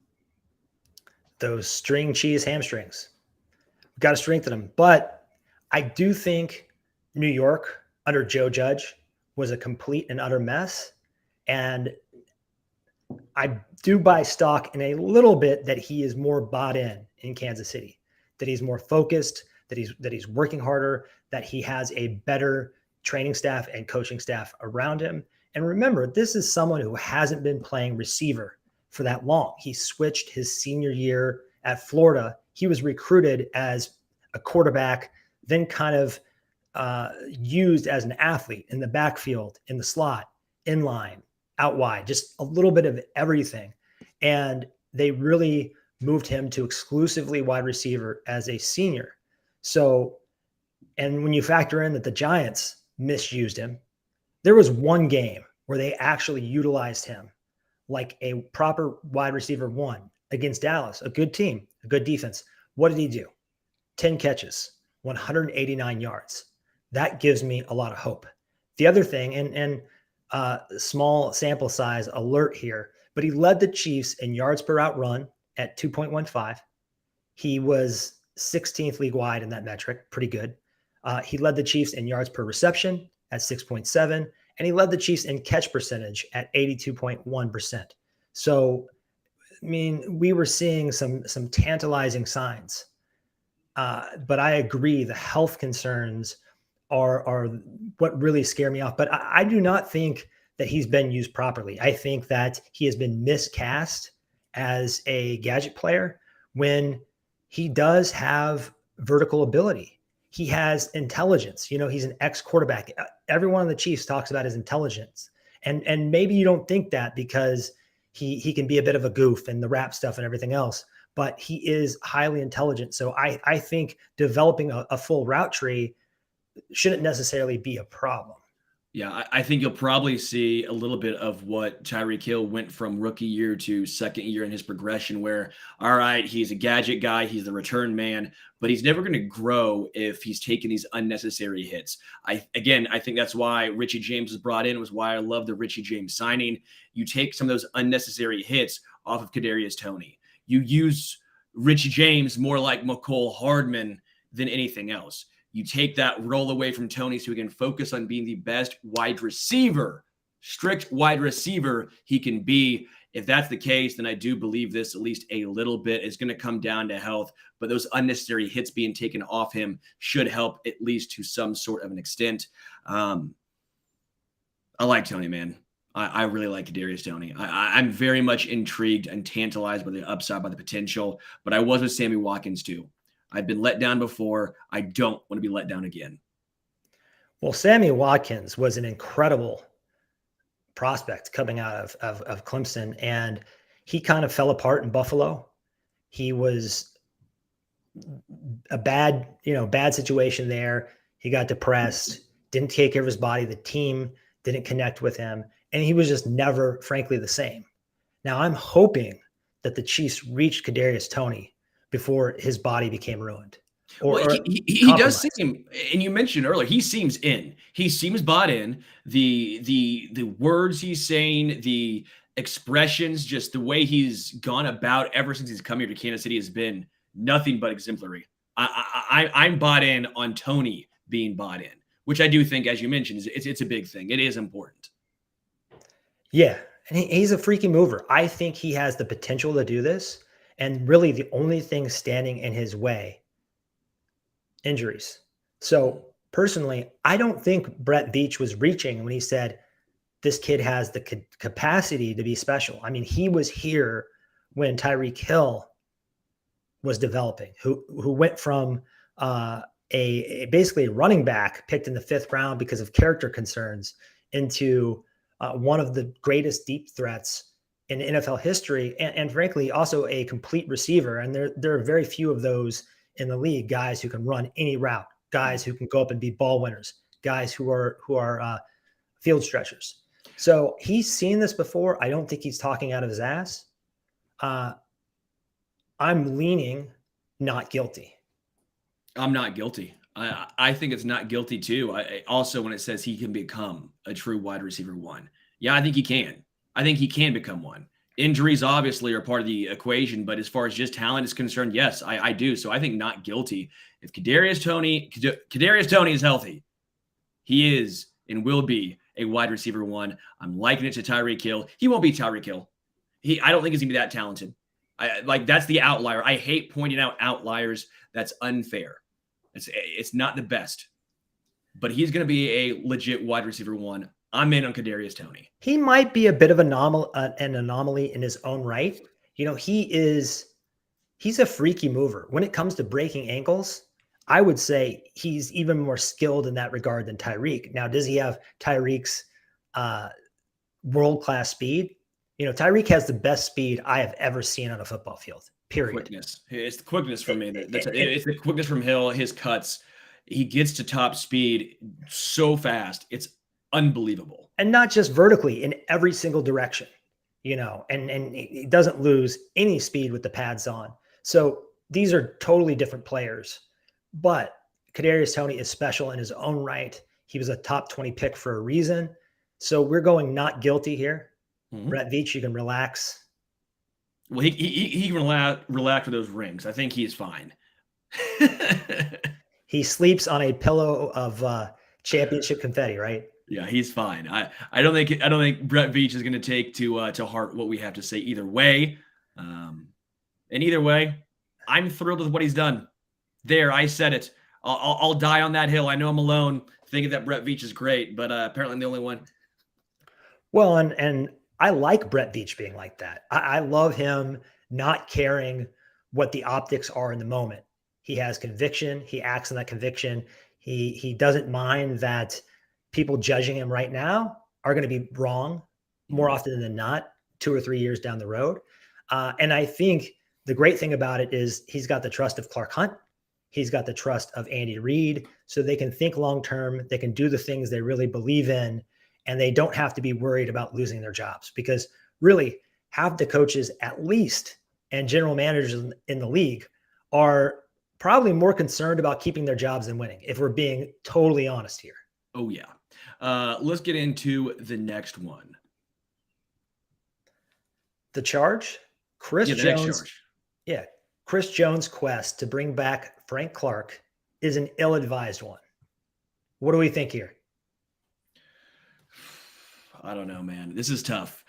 S1: Those string cheese hamstrings. We've got to strengthen them. But I do think New York under Joe Judge was a complete and utter mess. And I do buy stock in a little bit that he is more bought in Kansas City, that he's more focused, that he's working harder, that he has a better training staff and coaching staff around him. And remember, this is someone who hasn't been playing receiver for that long. He switched his senior year at Florida. He was recruited as a quarterback, then kind of used as an athlete in the backfield, in the slot, in line, out wide, just a little bit of everything. And they really moved him to exclusively wide receiver as a senior. So, and when you factor in that the Giants misused him, there was one game where they actually utilized him like a proper wide receiver one against Dallas, a good team, a good defense. What did he do? 10 catches, 189 yards. That gives me a lot of hope. The other thing, and small sample size alert here, but he led the Chiefs in yards per route run at 2.15. He was 16th league wide in that metric, pretty good. He led the Chiefs in yards per reception at 6.7, and he led the Chiefs in catch percentage at 82.1%. So, I mean, we were seeing some tantalizing signs. But I agree, the health concerns are what really scare me off. But I do not think that he's been used properly. I think that he has been miscast as a gadget player when he does have vertical ability. He has intelligence. You know, he's an ex-quarterback. Everyone on the Chiefs talks about his intelligence. And maybe you don't think that because he can be a bit of a goof and the rap stuff and everything else, but he is highly intelligent. So I think developing a full route tree shouldn't necessarily be a problem.
S2: Yeah, I think you'll probably see a little bit of what Tyreek Hill went from rookie year to second year in his progression where, all right, he's a gadget guy, he's the return man, but he's never going to grow if he's taking these unnecessary hits. I think that's why Richie James was brought in, was why I love the Richie James signing. You take some of those unnecessary hits off of Kadarius Toney. You use Richie James more like McCole Hardman than anything else. You take that role away from Toney so he can focus on being the best wide receiver, strict wide receiver he can be. If that's the case, then I do believe this at least a little bit is going to come down to health, but those unnecessary hits being taken off him should help at least to some sort of an extent. I like Toney, man. I really like Kadarius Toney. I'm very much intrigued and tantalized by the upside, by the potential, but I was with Sammy Watkins too. I've been let down before. I don't want to be let down again.
S1: Well, Sammy Watkins was an incredible prospect coming out of Clemson, and he kind of fell apart in Buffalo. He was a bad situation there. He got depressed, didn't take care of his body. The team didn't connect with him, and he was just never, frankly, the same. Now, I'm hoping that the Chiefs reached Kadarius Toney before his body became ruined.
S2: He does seem, and you mentioned earlier, he seems in. He seems bought in. The words he's saying, the expressions, just the way he's gone about ever since he's come here to Kansas City has been nothing but exemplary. I'm bought in on Toney being bought in, which I do think, as you mentioned, it's a big thing. It is important.
S1: Yeah. And he's a freaky mover. I think he has the potential to do this. And really the only thing standing in his way, injuries. So personally, I don't think Brett Veach was reaching when he said this kid has the capacity to be special. I mean, he was here when Tyreek Hill was developing, who went from basically a running back picked in the 5th round because of character concerns into one of the greatest deep threats in NFL history, and frankly, also a complete receiver. And there are very few of those in the league, guys who can run any route, guys who can go up and be ball winners, guys who are field stretchers. So he's seen this before. I don't think he's talking out of his ass. I'm leaning not guilty.
S2: I'm not guilty. I think it's not guilty too. I also, when it says he can become a true wide receiver 1, yeah, I think he can. I think he can become one. Injuries obviously are part of the equation, but as far as just talent is concerned, yes, I do. So I think not guilty. If Kdarius Toney is healthy, he is and will be a wide receiver 1. I'm likening it to Tyreek Hill. He won't be Tyreek Hill. I don't think he's gonna be that talented. That's the outlier. I hate pointing out outliers. That's unfair. It's not the best, but he's going to be a legit wide receiver 1. I'm in on Kadarius Toney.
S1: He might be a bit of an anomaly in his own right. You know, he's a freaky mover. When it comes to breaking ankles, I would say he's even more skilled in that regard than Tyreek. Now, does he have Tyreek's world-class speed? You know, Tyreek has the best speed I have ever seen on a football field, period.
S2: Quickness. It's the quickness from me. It's the quickness from Hill, his cuts. He gets to top speed so fast. It's unbelievable.
S1: And not just vertically, in every single direction, you know, and he doesn't lose any speed with the pads on. So these are totally different players. But Kadarius Toney is special in his own right. He was a top 20 pick for a reason. So we're going not guilty here. Mm-hmm. Brett Veach, you can relax.
S2: Well, he can relax with those rings. I think he's fine.
S1: He sleeps on a pillow of championship confetti, right?
S2: Yeah, he's fine. I don't think Brett Veach is going to take to heart what we have to say either way. And either way, I'm thrilled with what he's done. There, I said it. I'll die on that hill. I know I'm alone thinking that Brett Veach is great, but apparently I'm the only one.
S1: Well, and I like Brett Veach being like that. I love him not caring what the optics are in the moment. He has conviction. He acts on that conviction. He doesn't mind that people judging him right now are going to be wrong more often than not 2 or 3 years down the road. And I think the great thing about it is he's got the trust of Clark Hunt. He's got the trust of Andy Reid, so they can think long-term. They can do the things they really believe in, and they don't have to be worried about losing their jobs, because really half the coaches at least and general managers in the league are probably more concerned about keeping their jobs than winning, if we're being totally honest here.
S2: Oh, yeah. Let's get into the next one.
S1: The charge? Chris Jones.
S2: Charge.
S1: Yeah. Chris Jones' quest to bring back Frank Clark is an ill-advised one. What do we think here?
S2: I don't know, man. This is tough.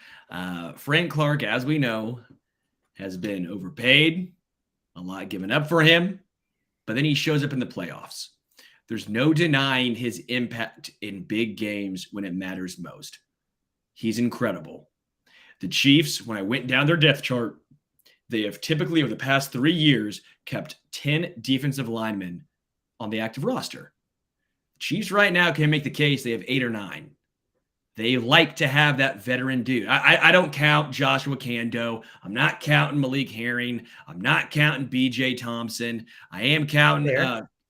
S2: Frank Clark, as we know, has been overpaid, a lot given up for him, but then he shows up in the playoffs. There's no denying his impact in big games when it matters most. He's incredible. The Chiefs, when I went down their depth chart, they have typically over the past 3 years kept 10 defensive linemen on the active roster. The Chiefs right now can make the case they have 8 or 9. They like to have that veteran dude. I don't count Joshua Kando. I'm not counting Malik Herring. I'm not counting B.J. Thompson. I am counting.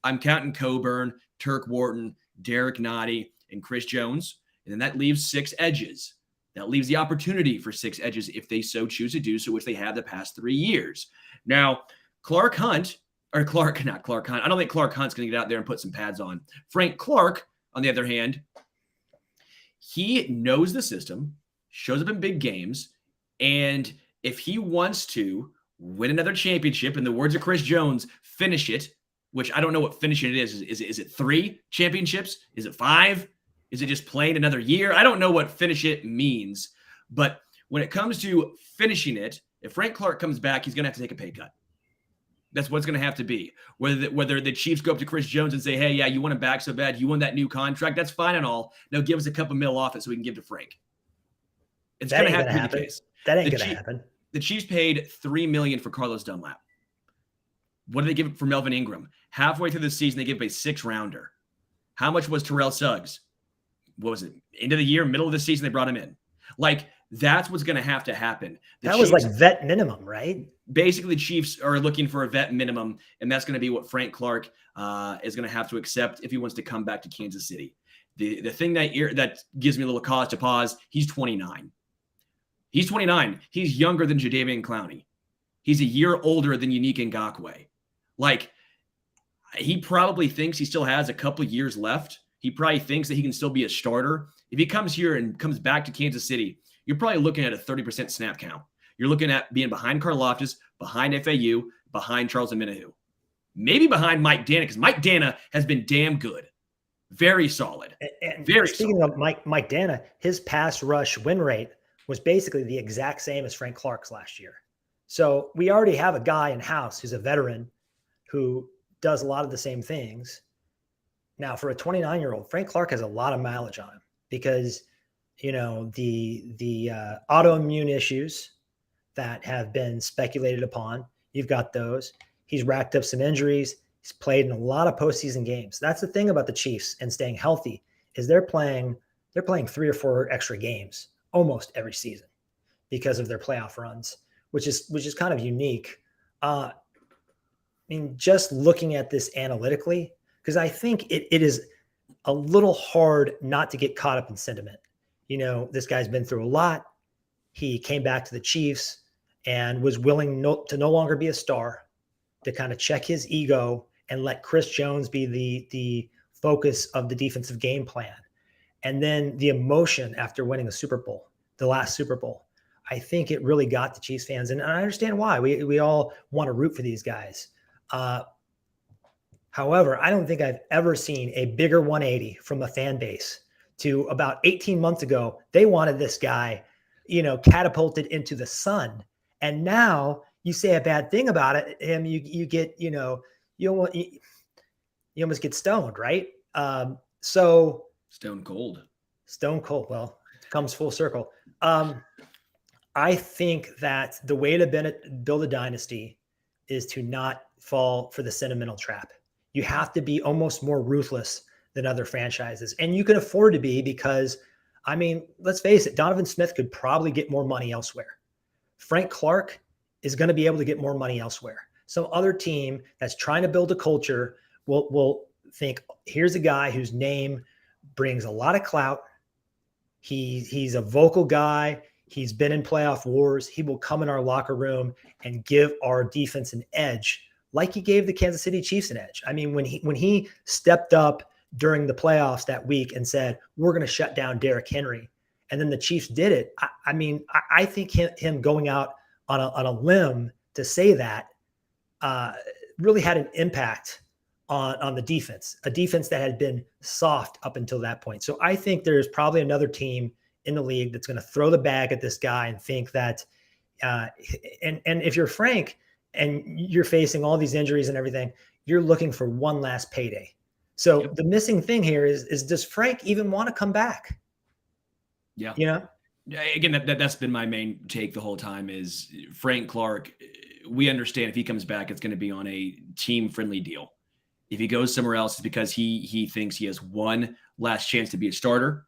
S2: I'm counting Coburn, Turk Wharton, Derek Nottie, and Chris Jones. And then that leaves 6 edges. That leaves the opportunity for 6 edges if they so choose to do so, which they have the past 3 years. Now, not Clark Hunt. I don't think Clark Hunt's going to get out there and put some pads on. Frank Clark, on the other hand, he knows the system, shows up in big games, and if he wants to win another championship, in the words of Chris Jones, finish it, which I don't know what finishing it is. Is it 3 championships? Is it 5? Is it just playing another year? I don't know what finish it means, but When it comes to finishing it, if Frank Clark comes back, he's going to have to take a pay cut. That's what's going to have to be. Whether the Chiefs go up to Chris Jones and say, hey, yeah, you want him back so bad, you want that new contract, that's fine and all. Now give us a couple mil off it so we can give to Frank. It's going to have to be the case.
S1: That ain't going to happen.
S2: The Chiefs paid $3 million for Carlos Dunlap. What did they give for Melvin Ingram? Halfway through the season, they gave a 6-rounder. How much was Terrell Suggs? What was it? End of the year, middle of the season, they brought him in. Like, that's what's going to have to happen.
S1: That was like vet minimum, right?
S2: Basically, the Chiefs are looking for a vet minimum, and that's going to be what Frank Clark is going to have to accept if he wants to come back to Kansas City. The thing that gives me a little cause to pause, he's 29. He's 29. He's younger than Jadeveon Clowney. He's a year older than Unique Ngakoue. Like, he probably thinks he still has a couple years left. He probably thinks that he can still be a starter. If he comes here and comes back to Kansas City, you're probably looking at a 30% snap count. You're looking at being behind Karlaftis, behind FAU, behind Charles Omenihu. Maybe behind Mike Dana, because Mike Dana has been damn good. Very solid.
S1: And
S2: very
S1: speaking
S2: solid.
S1: of Mike Dana, his pass rush win rate was basically the exact same as Frank Clark's last year. So we already have a guy in house who's a veteran who does a lot of the same things. Now, for a 29-year-old, Frank Clark has a lot of mileage on him because, you know, the autoimmune issues that have been speculated upon, you've got those. He's racked up some injuries. He's played in a lot of postseason games. That's the thing about the Chiefs and staying healthy is they're playing 3 or 4 extra games almost every season because of their playoff runs, which is kind of unique. I mean, just looking at this analytically, because I think it is a little hard not to get caught up in sentiment. You know, this guy's been through a lot. He came back to the Chiefs and was willing to no longer be a star, to kind of check his ego and let Chris Jones be the focus of the defensive game plan. And then the emotion after winning a Super Bowl, the last Super Bowl, I think it really got the Chiefs fans. And I understand why. We all want to root for these guys. However, I don't think I've ever seen a bigger 180 from a fan base to about 18 months ago. They wanted this guy, you know, catapulted into the sun. And now you say a bad thing about him, you get, you know, you almost get stoned, right? So
S2: Stone cold.
S1: Well, it comes full circle. I think that the way to build a dynasty is to not fall for the sentimental trap. You have to be almost more ruthless than other franchises. And you can afford to be because, I mean, let's face it, Donovan Smith could probably get more money elsewhere. Frank Clark is going to be able to get more money elsewhere. Some other team that's trying to build a culture will think, here's a guy whose name brings a lot of clout. He's a vocal guy. He's been in playoff wars. He will come in our locker room and give our defense an edge, like he gave the Kansas City Chiefs an edge. I mean, when he stepped up during the playoffs that week and said, we're going to shut down Derrick Henry, and then the Chiefs did it. I think him going out on a limb to say that really had an impact on the defense, a defense that had been soft up until that point. So I think there's probably another team in the league that's going to throw the bag at this guy and think that, and if you're Frank and you're facing all these injuries and everything, you're looking for one last payday. So The missing thing here is does Frank even want to come back?
S2: Yeah.
S1: You know?
S2: Again, that's been my main take the whole time is Frank Clark. We understand if he comes back, it's going to be on a team-friendly deal. If he goes somewhere else, it's because he thinks he has one last chance to be a starter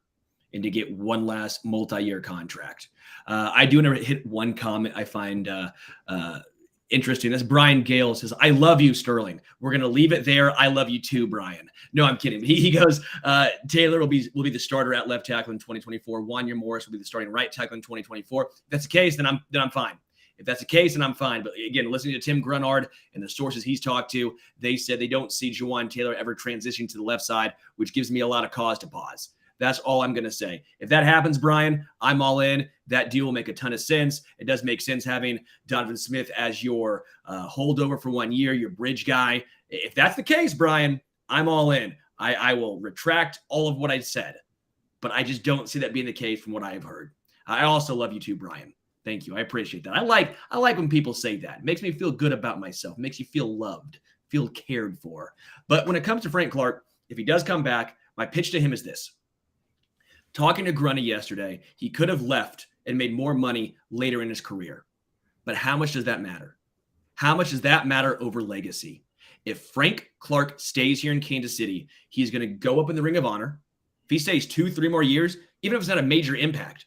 S2: and to get one last multi-year contract. I do want to hit one comment I find interesting. That's Brian Gale says, I love you, Sterling. We're going to leave it there. I love you too, Brian. No, I'm kidding. He goes, Taylor will be the starter at left tackle in 2024. Wanya Morris will be the starting right tackle in 2024. If that's the case, then I'm fine. If that's the case, then I'm fine. But again, listening to Tim Grunard and the sources he's talked to, they said they don't see Jawaan Taylor ever transitioning to the left side, which gives me a lot of cause to pause. That's all I'm going to say. If that happens, Brian, I'm all in. That deal will make a ton of sense. It does make sense having Donovan Smith as your holdover for 1 year, your bridge guy. If that's the case, Brian, I'm all in. I will retract all of what I said, but I just don't see that being the case from what I have heard. I also love you too, Brian. Thank you. I appreciate that. I like when people say that. It makes me feel good about myself. It makes you feel loved, feel cared for. But when it comes to Frank Clark, if he does come back, my pitch to him is this. Talking to Grunny yesterday, he could have left and made more money later in his career. But how much does that matter? How much does that matter over legacy? If Frank Clark stays here in Kansas City, he's going to go up in the Ring of Honor. If he stays 2-3 more years, even if it's not a major impact,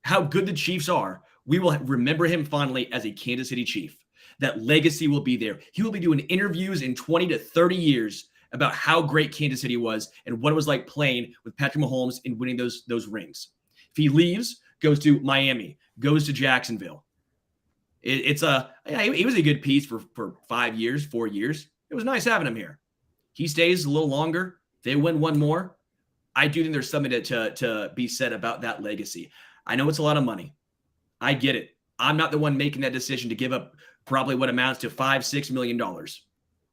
S2: how good the Chiefs are, we will remember him fondly as a Kansas City Chief. That legacy will be there. He will be doing interviews in 20 to 30 years about how great Kansas City was and what it was like playing with Patrick Mahomes and winning those rings. If he leaves, goes to Miami, goes to Jacksonville, he was a good piece for 5 years, 4 years. It was nice having him here. He stays a little longer. They win one more. I do think there's something to be said about that legacy. I know it's a lot of money. I get it. I'm not the one making that decision to give up probably what amounts to $5-6 million.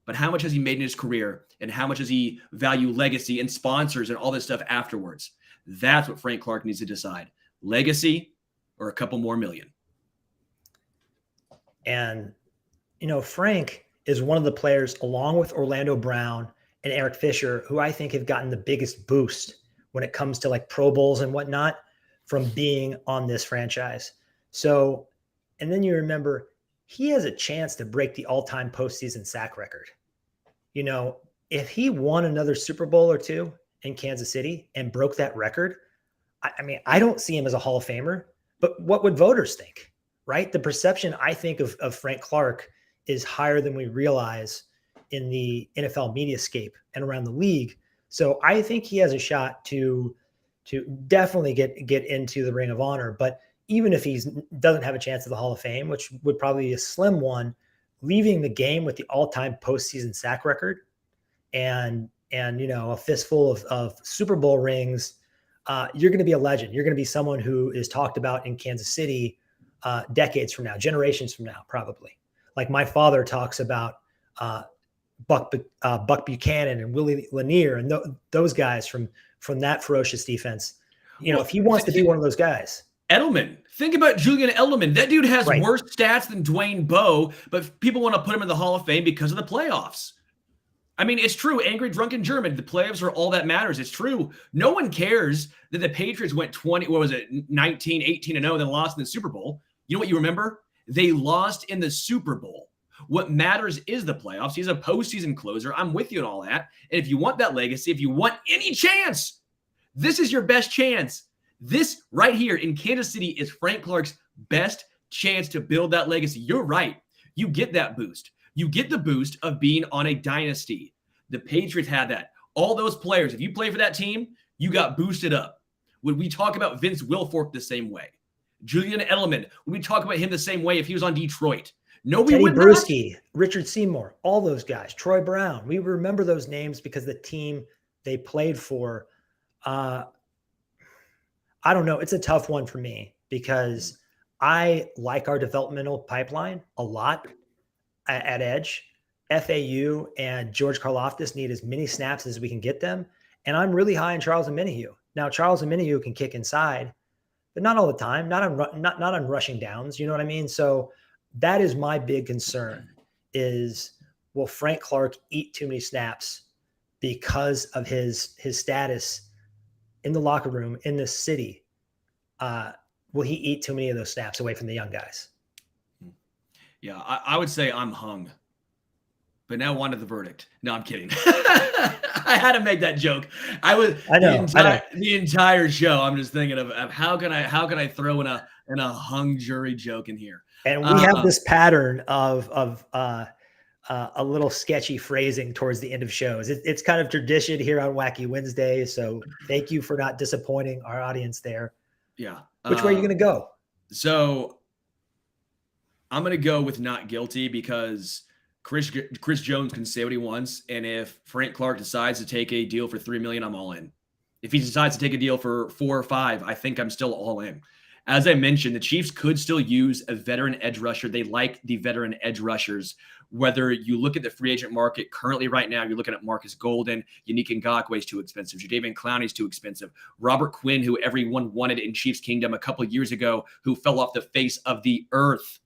S2: But how much has he made in his career, and how much does he value legacy and sponsors and all this stuff afterwards? That's what Frank Clark needs to decide. Legacy or a couple more million.
S1: And, Frank is one of the players, along with Orlando Brown and Eric Fisher, who I think have gotten the biggest boost when it comes to like Pro Bowls and whatnot from being on this franchise. So, and then you remember he has a chance to break the all-time postseason sack record. If he won another Super Bowl or two in Kansas City and broke that record, I mean, I don't see him as a Hall of Famer, but what would voters think, right? The perception, I think, of Frank Clark is higher than we realize in the NFL mediascape and around the league. So I think he has a shot to definitely get into the Ring of Honor. But even if he doesn't have a chance at the Hall of Fame, which would probably be a slim one, leaving the game with the all-time postseason sack record and a fistful of Super Bowl rings, you're going to be a legend. You're going to be someone who is talked about in Kansas City decades from now, generations from now, probably. Like my father talks about Buck Buchanan and Willie Lanier and those guys from that ferocious defense. If he wants to be one of those guys.
S2: Edelman. Think about Julian Edelman. That dude has
S1: right.
S2: worse stats than Dwayne Bowe, but people want to put him in the Hall of Fame because of the playoffs. I mean, it's true. Angry Drunken German. The playoffs are all that matters. It's true. No one cares that the Patriots went 19, 18 and 0, then lost in the Super Bowl. You know what you remember? They lost in the Super Bowl. What matters is the playoffs. He's a postseason closer. I'm with you on all that. And if you want that legacy, if you want any chance, this is your best chance. This right here in Kansas City is Frank Clark's best chance to build that legacy. You're right. You get that boost. You get the boost of being on a dynasty. The Patriots had that. All those players, if you play for that team, you got boosted up. Would we talk about Vince Wilfork the same way? Julian Edelman, would we talk about him the same way if he was on Detroit? No, we would not.
S1: Teddy Bruschi, Richard Seymour, all those guys, Troy Brown. We remember those names because the team they played for. I don't know. It's a tough one for me because I like our developmental pipeline a lot at Edge. FAU and George Karlaftis need as many snaps as we can get them. And I'm really high on Charles Omenihu. Now, Charles Omenihu can kick inside, but not all the time, not on rushing downs. You know what I mean? So that is my big concern is, will Frank Clark eat too many snaps because of his status in the locker room in this city? Will he eat too many of those snaps away from the young guys?
S2: Yeah, I would say I'm hung. But now on to the verdict. No, I'm kidding. I had to make that joke. I know. The entire show. I'm just thinking of how can I throw in a hung jury joke in here.
S1: And we have this pattern of a little sketchy phrasing towards the end of shows. It's kind of tradition here on Wacky Wednesday. So thank you for not disappointing our audience there.
S2: Yeah.
S1: Which way are you going to go?
S2: So I'm going to go with not guilty because Chris Jones can say what he wants. And if Frank Clark decides to take a deal for $3 million, I'm all in. If he decides to take a deal for 4 or 5, I think I'm still all in. As I mentioned, the Chiefs could still use a veteran edge rusher. They like the veteran edge rushers. Whether you look at the free agent market currently right now, you're looking at Marcus Golden, Yannick Ngakoue is too expensive, Jadeveon Clowney's too expensive, Robert Quinn, who everyone wanted in Chiefs Kingdom a couple of years ago, who fell off the face of the earth.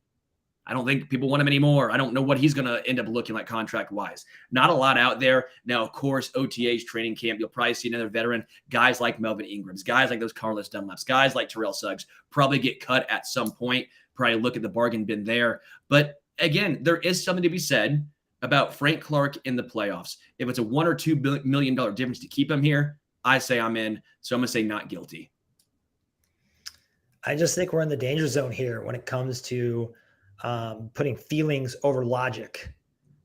S2: I don't think people want him anymore. I don't know what he's going to end up looking like contract-wise. Not a lot out there. Now, of course, OTA's training camp, you'll probably see another veteran. Guys like Melvin Ingrams, guys like those Carlos Dunlaps, guys like Terrell Suggs probably get cut at some point. Probably look at the bargain bin there. But again, there is something to be said about Frank Clark in the playoffs. If it's a $1 or $2 million difference to keep him here, I say I'm in. So I'm going to say not guilty.
S1: I just think we're in the danger zone here when it comes to putting feelings over logic,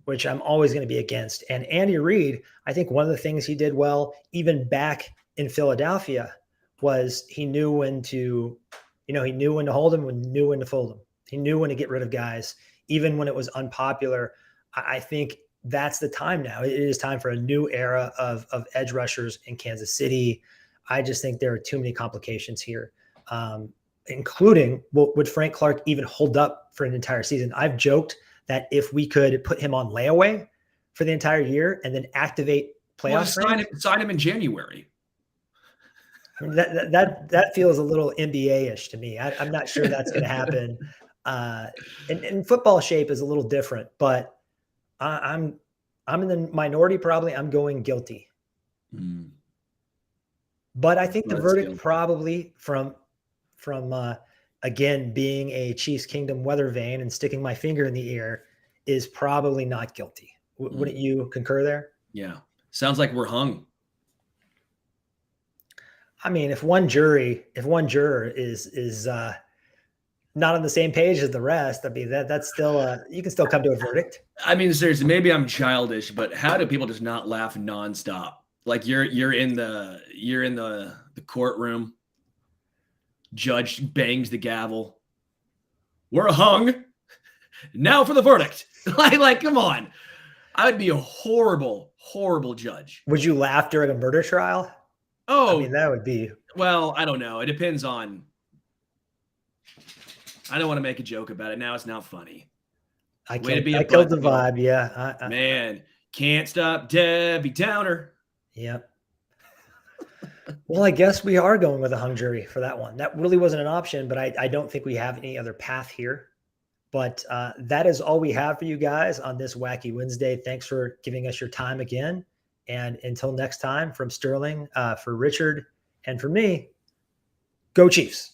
S1: which I'm always going to be against. And Andy Reid, I think one of the things he did well, even back in Philadelphia, was he knew when to, he knew when to hold him, knew when to fold him. He knew when to get rid of guys, even when it was unpopular. I think that's the time now. It is time for a new era of edge rushers in Kansas City. I just think there are too many complications here. Including, would Frank Clark even hold up for an entire season? I've joked that if we could put him on layaway for the entire year and then activate playoff,
S2: sign him in January.
S1: I mean, that feels a little NBA-ish to me. I'm not sure that's going to happen. And football shape is a little different, but I'm in the minority. Probably I'm going guilty. But I think the verdict probably from again, being a Chiefs Kingdom weather vane and sticking my finger in the air, is probably not guilty. Wouldn't you concur there?
S2: Yeah. Sounds like we're hung.
S1: I mean, if one juror is not on the same page as the rest, I mean, that's still you can still come to a verdict.
S2: I mean, seriously, maybe I'm childish, but how do people just not laugh nonstop? Like you're in the courtroom. Judge bangs the gavel. We're hung. Now for the verdict. like, come on. I would be a horrible, horrible judge.
S1: Would you laugh during a murder trial?
S2: Oh,
S1: I mean, that would be.
S2: Well, I don't know. It depends on. I don't want to make a joke about it. Now it's not funny.
S1: I killed the vibe. Yeah.
S2: Man, can't stop Debbie Downer.
S1: Yep. Well, I guess we are going with a hung jury for that one. That really wasn't an option, but I don't think we have any other path here. But that is all we have for you guys on this Wacky Wednesday. Thanks for giving us your time again. And until next time, from Sterling, for Richard, and for me, go Chiefs.